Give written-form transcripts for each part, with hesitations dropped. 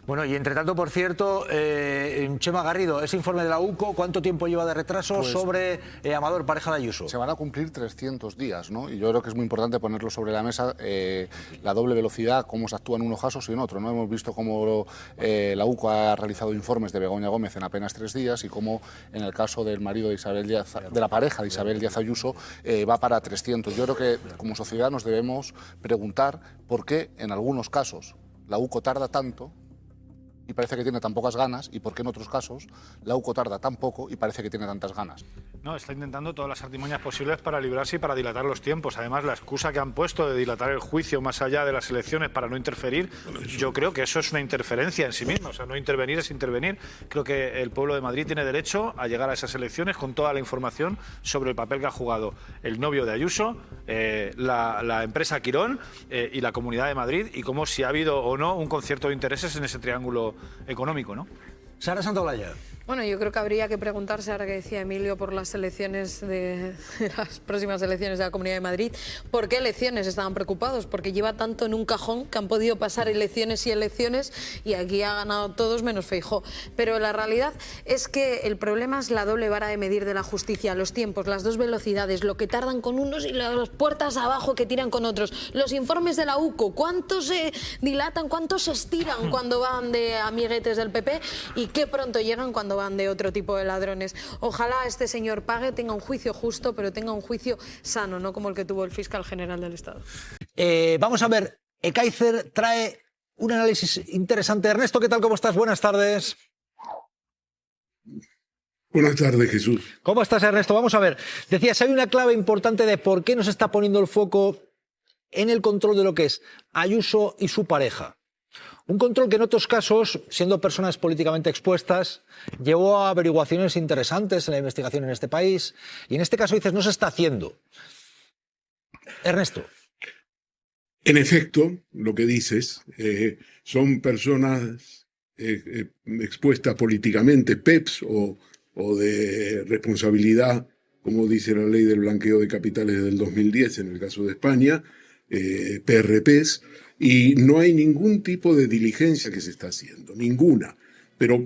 Bueno, y entre tanto, por cierto, Chema Garrido, ese informe de la UCO, ¿cuánto tiempo lleva de retraso sobre Amador, pareja de Ayuso? Se van a cumplir 300 días, ¿no? Y yo creo que es muy importante ponerlo sobre la mesa, la doble velocidad, cómo se actúa en unos casos y en otros, ¿no? Hemos visto cómo la UCO ha realizado informes de Begoña Gómez en apenas 3 días y cómo en el caso del marido de Isabel Díaz, de la pareja de Isabel Díaz Ayuso, va para 300. Yo creo que como sociedad nos debemos preguntar por qué en algunos casos la UCO tarda tanto y parece que tiene tan pocas ganas, y por qué en otros casos la UCO tarda tan poco y parece que tiene tantas ganas. No, está intentando todas las artimañas posibles para librarse y para dilatar los tiempos. Además, la excusa que han puesto de dilatar el juicio más allá de las elecciones para no interferir, yo creo que eso es una interferencia en sí misma. O sea, no intervenir es intervenir. Creo que el pueblo de Madrid tiene derecho a llegar a esas elecciones con toda la información sobre el papel que ha jugado el novio de Ayuso, la empresa Quirón y la Comunidad de Madrid, y cómo si ha habido o no un concierto de intereses en ese triángulo económico, ¿no? Sara Santaolalla. Bueno, yo creo que habría que preguntarse, ahora que decía Emilio, por las elecciones de las próximas elecciones de la Comunidad de Madrid, ¿por qué elecciones estaban preocupados? Porque lleva tanto en un cajón que han podido pasar elecciones y elecciones y aquí ha ganado todos menos Feijóo. Pero la realidad es que el problema es la doble vara de medir de la justicia, los tiempos, las dos velocidades, lo que tardan con unos y las puertas abajo que tiran con otros. Los informes de la UCO, ¿cuántos se dilatan, cuántos se estiran cuando van de amiguetes del PP y qué pronto llegan cuando van de otro tipo de ladrones? Ojalá este señor pague, tenga un juicio justo, pero tenga un juicio sano, no como el que tuvo el fiscal general del Estado. Vamos a ver, Ekaizer trae un análisis interesante. Ernesto, ¿qué tal? ¿Cómo estás? Buenas tardes. Buenas tardes, Jesús. ¿Cómo estás, Ernesto? Vamos a ver. Decías, hay una clave importante de por qué nos está poniendo el foco en el control de lo que es Ayuso y su pareja. Un control que en otros casos, siendo personas políticamente expuestas, llevó a averiguaciones interesantes en la investigación en este país. Y en este caso dices, no se está haciendo. Ernesto. En efecto, lo que dices, son personas expuestas políticamente, PEPs o de responsabilidad, como dice la ley del blanqueo de capitales del 2010 en el caso de España, PRPs, y no hay ningún tipo de diligencia que se está haciendo, ninguna. Pero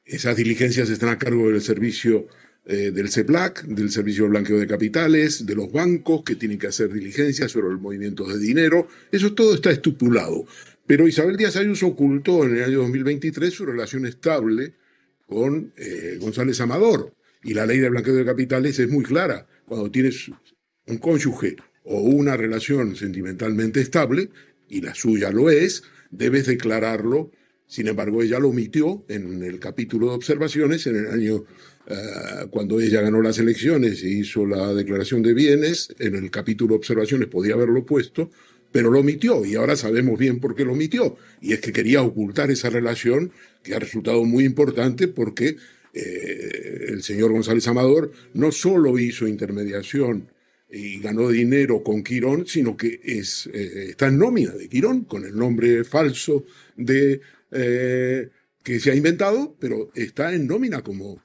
esas diligencias están a cargo del servicio del CEPLAC, del servicio de blanqueo de capitales, de los bancos que tienen que hacer diligencias sobre el movimiento de dinero. Eso todo está estipulado. Pero Isabel Díaz Ayuso ocultó en el año 2023 su relación estable con González Amador. Y la ley de blanqueo de capitales es muy clara. Cuando tienes un cónyuge o una relación sentimentalmente estable, y la suya lo es, debes declararlo. Sin embargo, ella lo omitió en el capítulo de observaciones en el año cuando ella ganó las elecciones e hizo la declaración de bienes. En el capítulo de observaciones podía haberlo puesto, pero lo omitió, y ahora sabemos bien por qué lo omitió. Y es que quería ocultar esa relación que ha resultado muy importante porque el señor González Amador no solo hizo intermediación y ganó dinero con Quirón, sino que está en nómina de Quirón, con el nombre falso que se ha inventado, pero está en nómina como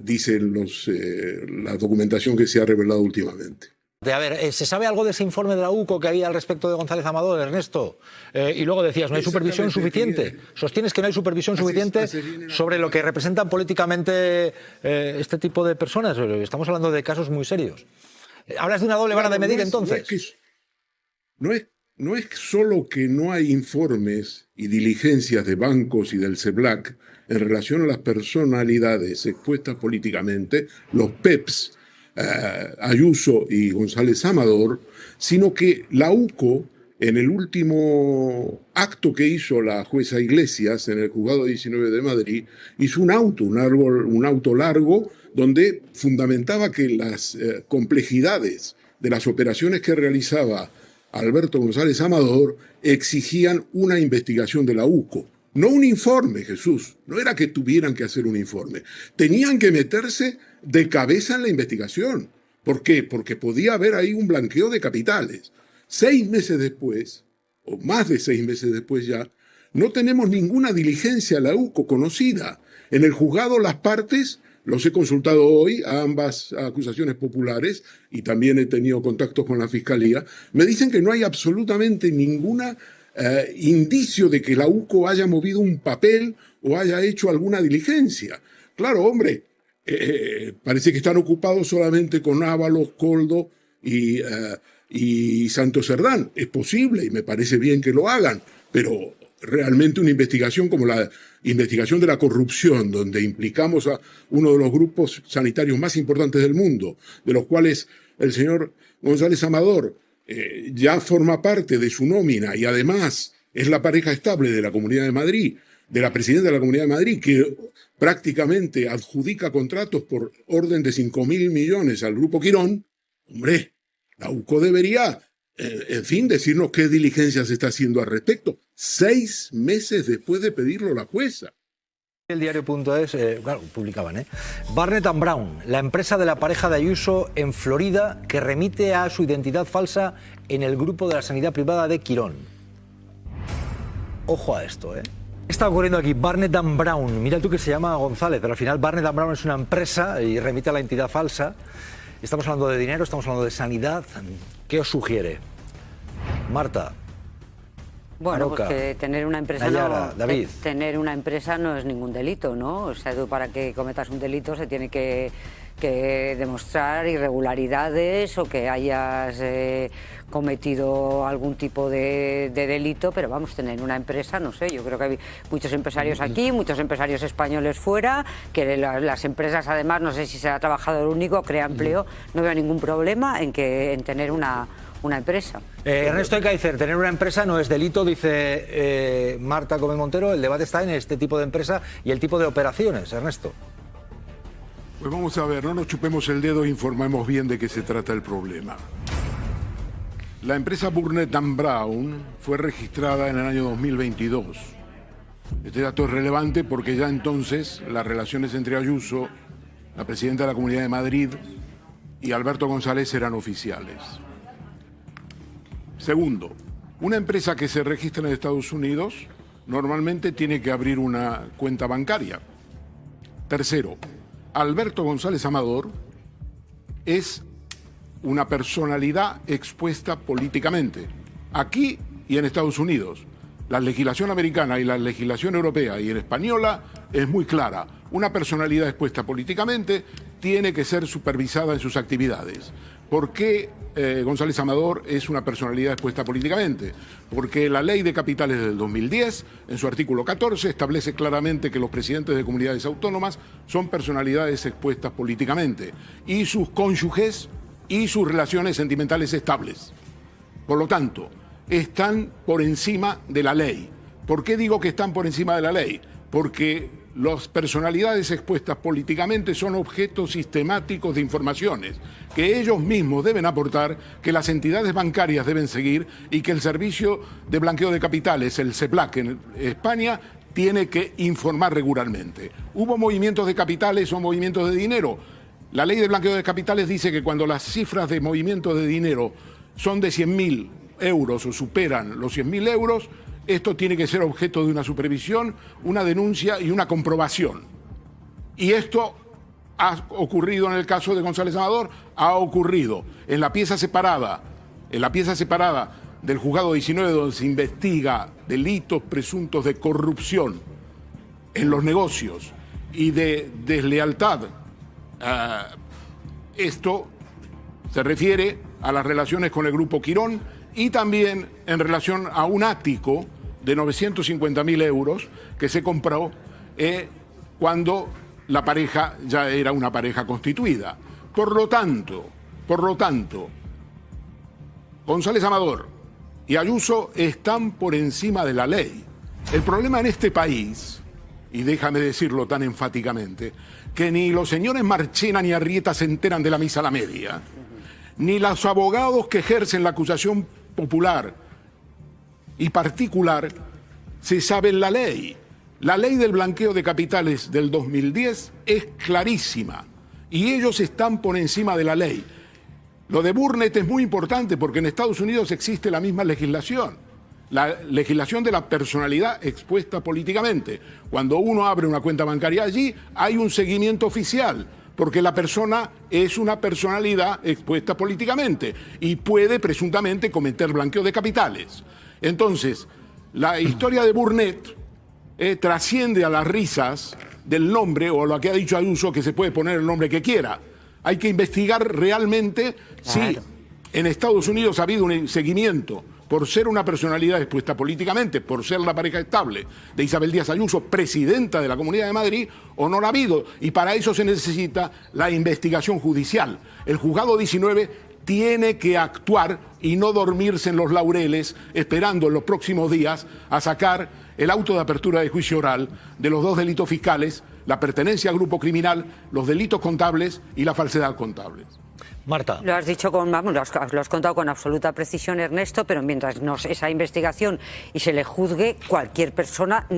dice la documentación que se ha revelado últimamente. A ver, ¿se sabe algo de ese informe de la UCO que había al respecto de González Amador, Ernesto? Y luego decías, no hay supervisión suficiente. Sostienes que no hay supervisión suficiente sobre lo que representan políticamente este tipo de personas. Estamos hablando de casos muy serios. ¿Hablas de una doble vara de medir, entonces? No es solo que no hay informes y diligencias de bancos y del CEPLAC en relación a las personalidades expuestas políticamente, los PEPs, Ayuso y González Amador, sino que la UCO, en el último acto que hizo la jueza Iglesias en el juzgado 19 de Madrid, hizo un auto largo donde fundamentaba que las complejidades de las operaciones que realizaba Alberto González Amador exigían una investigación de la UCO. No un informe, Jesús. No era que tuvieran que hacer un informe. Tenían que meterse de cabeza en la investigación. ¿Por qué? Porque podía haber ahí un blanqueo de capitales. 6 meses después, o más de 6 meses después ya, no tenemos ninguna diligencia a la UCO conocida. En el juzgado las partes, los he consultado hoy a ambas acusaciones populares y también he tenido contactos con la Fiscalía, me dicen que no hay absolutamente ninguna indicio de que la UCO haya movido un papel o haya hecho alguna diligencia. Claro, hombre, parece que están ocupados solamente con Ábalos, Koldo y Santos Cerdán. Es posible y me parece bien que lo hagan, pero realmente una investigación como la investigación de la corrupción, donde implicamos a uno de los grupos sanitarios más importantes del mundo, de los cuales el señor González Amador ya forma parte de su nómina y además es la pareja estable de la Comunidad de Madrid, de la presidenta de la Comunidad de Madrid, que prácticamente adjudica contratos por orden de 5.000 millones al Grupo Quirón. Hombre, la UCO debería, en fin, decirnos qué diligencias se está haciendo al respecto. 6 meses después de pedirlo la jueza. El diario.es, claro, publicaban, Barnett & Brown, la empresa de la pareja de Ayuso en Florida que remite a su identidad falsa en el grupo de la sanidad privada de Quirón. Ojo a esto, ¿Qué está ocurriendo aquí? Barnett & Brown, mira tú que se llama González, pero al final Barnett & Brown es una empresa y remite a la entidad falsa. Estamos hablando de dinero, estamos hablando de sanidad. ¿Qué os sugiere? Marta. Bueno, Aroca, pues que tener una empresa Nayara, David. tener una empresa no es ningún delito, ¿no? O sea, para que cometas un delito se tiene que demostrar irregularidades o que hayas cometido algún tipo de delito, pero vamos, tener una empresa, no sé, yo creo que hay muchos empresarios aquí, muchos empresarios españoles fuera, que las empresas además, no sé si será trabajador único, crea empleo, no veo ningún problema en tener una empresa. Ernesto Ekaizer, tener una empresa no es delito, dice Marta Gómez Montero. El debate está en este tipo de empresa y el tipo de operaciones, Ernesto. Pues vamos a ver, no nos chupemos el dedo e informemos bien de qué se trata el problema. La empresa Barnett & Brown fue registrada en el año 2022. Este dato es relevante porque ya entonces las relaciones entre Ayuso, la presidenta de la Comunidad de Madrid, y Alberto González eran oficiales. Segundo, una empresa que se registra en Estados Unidos normalmente tiene que abrir una cuenta bancaria. Tercero, Alberto González Amador es una personalidad expuesta políticamente, aquí y en Estados Unidos. La legislación americana y la legislación europea y en española es muy clara. Una personalidad expuesta políticamente tiene que ser supervisada en sus actividades. ¿Por qué González Amador es una personalidad expuesta políticamente? Porque la Ley de Capitales del 2010, en su artículo 14, establece claramente que los presidentes de comunidades autónomas son personalidades expuestas políticamente y sus cónyuges y sus relaciones sentimentales estables. Por lo tanto, están por encima de la ley. ¿Por qué digo que están por encima de la ley? Porque las personalidades expuestas políticamente son objetos sistemáticos de informaciones que ellos mismos deben aportar, que las entidades bancarias deben seguir y que el Servicio de Blanqueo de Capitales, el CEBLAC en España, tiene que informar regularmente. ¿Hubo movimientos de capitales o movimientos de dinero? La ley de blanqueo de capitales dice que cuando las cifras de movimientos de dinero son de 100.000 euros o superan los 100.000 euros, esto tiene que ser objeto de una supervisión, una denuncia y una comprobación. Y esto ha ocurrido en el caso de González Amador, ha ocurrido en la pieza separada del juzgado 19 donde se investiga delitos presuntos de corrupción en los negocios y de deslealtad. Esto se refiere a las relaciones con el Grupo Quirón y también en relación a un ático de 950.000 euros que se compró cuando la pareja ya era una pareja constituida. Por lo tanto, González Amador y Ayuso están por encima de la ley. El problema en este país, y déjame decirlo tan enfáticamente, que ni los señores Marchena ni Arrieta se enteran de la misa a la media, ni los abogados que ejercen la acusación popular y particular se saben la ley. La ley del blanqueo de capitales del 2010 es clarísima y ellos están por encima de la ley. Lo de Barnett es muy importante porque en Estados Unidos existe la misma legislación, la legislación de la personalidad expuesta políticamente. Cuando uno abre una cuenta bancaria allí, hay un seguimiento oficial, porque la persona es una personalidad expuesta políticamente y puede presuntamente cometer blanqueo de capitales. Entonces, La historia de Burnett trasciende a las risas del nombre o a lo que ha dicho Ayuso, que se puede poner el nombre que quiera. Hay que investigar realmente si en Estados Unidos ha habido un seguimiento por ser una personalidad expuesta políticamente, por ser la pareja estable de Isabel Díaz Ayuso, presidenta de la Comunidad de Madrid, o no la ha habido. Y para eso se necesita la investigación judicial. El juzgado 19 tiene que actuar y no dormirse en los laureles esperando en los próximos días a sacar el auto de apertura de juicio oral de los 2 delitos fiscales, la pertenencia al grupo criminal, los delitos contables y la falsedad contable. Marta. Lo has dicho vamos, lo has contado con absoluta precisión, Ernesto, pero mientras no esa investigación y se le juzgue, cualquier persona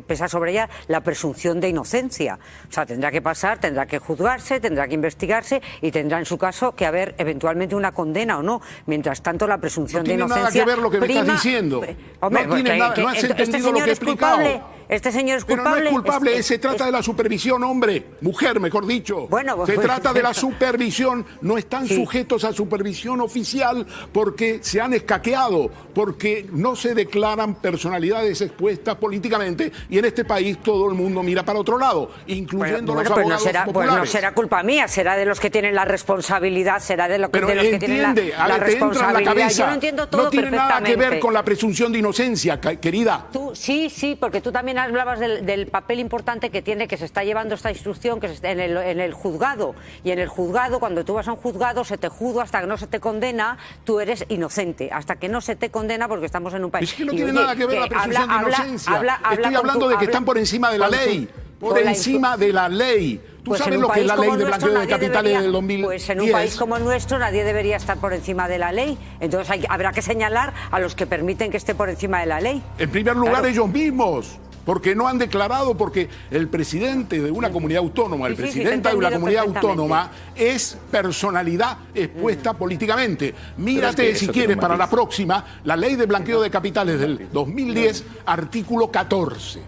pesa sobre ella la presunción de inocencia. O sea, tendrá que pasar, tendrá que juzgarse, tendrá que investigarse y tendrá en su caso que haber eventualmente una condena o no. Mientras tanto, la presunción de inocencia... No tiene nada que ver lo que me estás diciendo. Hombre, no tiene nada, no has entendido lo que he explicado. Este señor es culpable. Pero no es culpable, se trata de la supervisión, hombre, mujer, mejor dicho. Bueno, se trata de la supervisión, no están sujetos a supervisión oficial porque se han escaqueado, porque no se declaran personalidades expuestas políticamente y en este país todo el mundo mira para otro lado, incluyendo los abogados populares. Pues no será culpa mía, será de los que tienen la responsabilidad, será de, de los que tienen la responsabilidad. Yo no entiendo todo perfectamente. No tiene nada que ver con la presunción de inocencia, querida. Sí, porque tú también hablabas del papel importante que tiene, que se está llevando esta instrucción que en el juzgado. Y en el juzgado, cuando tú vas a un juzgado, se te juzga hasta que no se te condena, tú eres inocente. Hasta que no se te condena, porque estamos en un país... Es que no tiene nada que ver la presunción de inocencia. Estoy hablando de que están por encima de la ley. Por encima de la ley. ¿Tú sabes lo que es la ley de blanqueo de capitales del 2010? Pues en un país como el nuestro nadie debería estar por encima de la ley. Entonces habrá que señalar a los que permiten que esté por encima de la ley. En primer lugar, ellos mismos. Porque no han declarado, porque el presidente de una comunidad autónoma, el presidente de una comunidad autónoma es personalidad expuesta políticamente. Mírate, si quieres, para la próxima, la ley de blanqueo de capitales del 2010, artículo 14.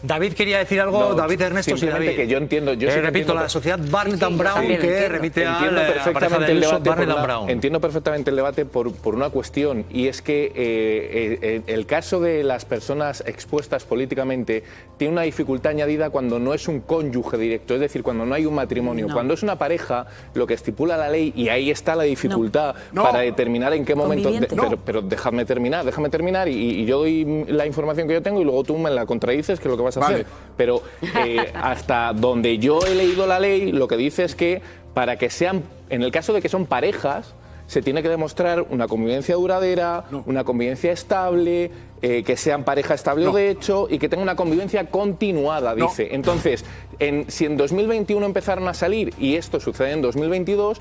David quería decir algo. No, David, Ernesto, sí, David. Que yo entiendo. Yo repito, la sociedad Barnett and Brown, que remite a la pareja del uso Barnett and Brown. Entiendo perfectamente el debate por una cuestión, y es que el caso de las personas expuestas políticamente tiene una dificultad añadida cuando no es un cónyuge directo, es decir, cuando no hay un matrimonio. Cuando es una pareja, lo que estipula la ley, y ahí está la dificultad para determinar en qué momento... Pero déjame terminar y yo doy la información que yo tengo y luego tú me la contradices, que es lo que vas a hacer. Pero hasta donde yo he leído la ley, lo que dice es que para que sean, en el caso de que son parejas, se tiene que demostrar una convivencia duradera, una convivencia estable, que sean pareja estable o de hecho, y que tengan una convivencia continuada, dice. Entonces, si en 2021 empezaron a salir, y esto sucede en 2022,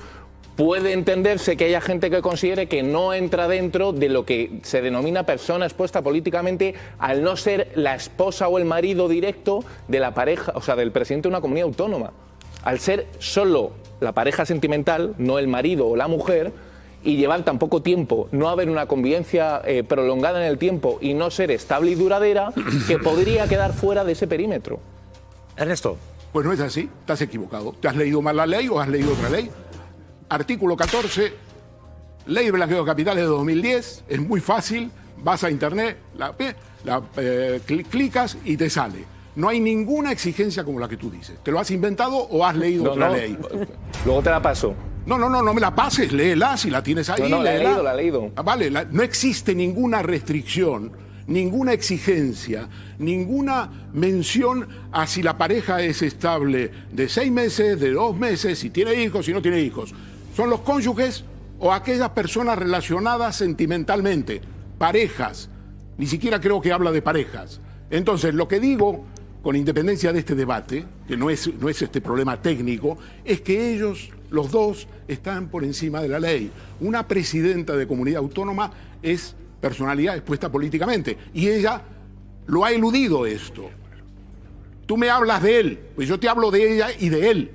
puede entenderse que haya gente que considere que no entra dentro de lo que se denomina persona expuesta políticamente al no ser la esposa o el marido directo de la pareja, o sea, del presidente de una comunidad autónoma. Al ser solo la pareja sentimental, no el marido o la mujer, y llevar tan poco tiempo, no haber una convivencia prolongada en el tiempo y no ser estable y duradera, que podría quedar fuera de ese perímetro. Ernesto. Pues no es así, estás equivocado. ¿Te has leído mal la ley o has leído otra ley? Artículo 14, Ley de Blanqueo de Capitales de 2010, es muy fácil, vas a internet, clicas y te sale. No hay ninguna exigencia como la que tú dices. ¿Te lo has inventado o has leído otra ley? Luego te la paso. No me la pases, léela si la tienes ahí. No, la he leído. Vale, no existe ninguna restricción, ninguna exigencia, ninguna mención a si la pareja es estable de 6 meses, de 2 meses, si tiene hijos, si no tiene hijos. Son los cónyuges o aquellas personas relacionadas sentimentalmente, parejas. Ni siquiera creo que habla de parejas. Entonces, lo que digo, con independencia de este debate, que no es este problema técnico, es que ellos, los dos, están por encima de la ley. Una presidenta de comunidad autónoma es personalidad expuesta políticamente, y ella lo ha eludido esto. Tú me hablas de él, pues yo te hablo de ella y de él.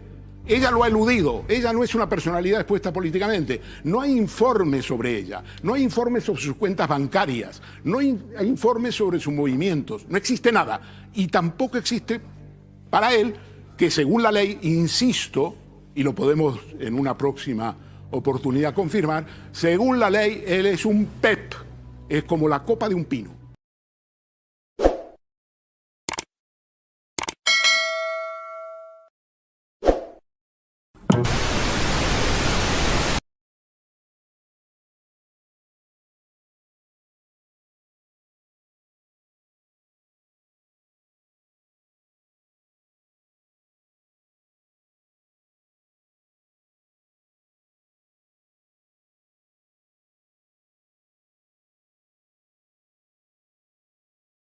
Ella lo ha eludido, ella no es una personalidad expuesta políticamente. No hay informes sobre ella, no hay informes sobre sus cuentas bancarias, no hay informes sobre sus movimientos, no existe nada. Y tampoco existe para él que, según la ley, insisto, y lo podemos en una próxima oportunidad confirmar, según la ley él es un PEP, es como la copa de un pino.